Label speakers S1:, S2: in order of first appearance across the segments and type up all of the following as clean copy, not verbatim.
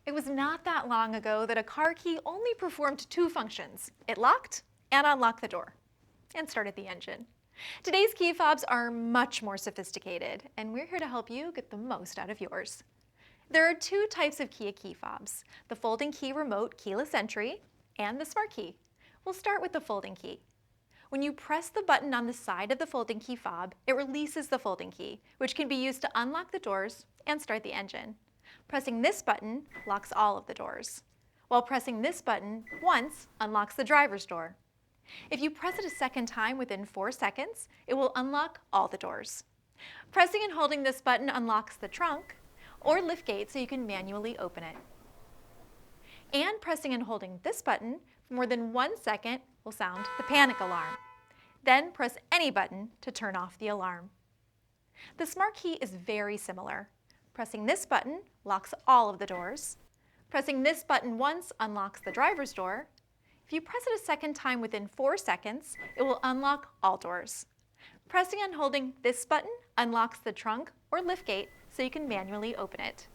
S1: It was not that long ago that a car key only performed two functions. It locked and unlocked the door and started the engine. Today's key fobs are much more sophisticated, and we're here to help you get the most out of yours. There are two types of key fobs, the folding key remote keyless entry and the smart key. We'll start with the folding key. When you press the button on the side of the folding key fob, it releases the folding key, which can be used to unlock the doors and start the engine. Pressing this button locks all of the doors, while pressing this button once unlocks the driver's door. If you press it a second time within 4 seconds, it will unlock all the doors. Pressing and holding this button unlocks the trunk or liftgate so you can manually open it. And pressing and holding this button for more than 1 second will sound the panic alarm. Then press any button to turn off the alarm. The smart key is very similar. Pressing this button locks all of the doors. Pressing this button once unlocks the driver's door. If you press it a second time within 4 seconds, it will unlock all doors. Pressing and holding this button unlocks the trunk or liftgate so you can manually open it.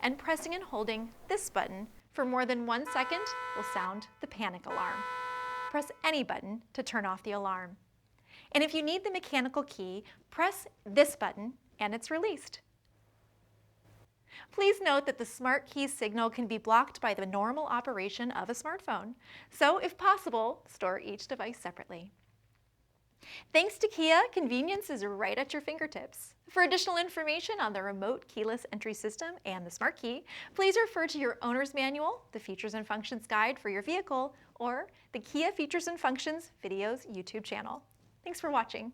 S1: And pressing and holding this button for more than 1 second will sound the panic alarm. Press any button to turn off the alarm. And if you need the mechanical key, press this button and it's released. Please note that the smart key signal can be blocked by the normal operation of a smartphone. So if possible, store each device separately. Thanks to Kia, convenience is right at your fingertips. For additional information on the remote keyless entry system and the smart key, please refer to your owner's manual, the Features and Functions Guide for your vehicle, or the Kia Features and Functions Videos YouTube channel. Thanks for watching.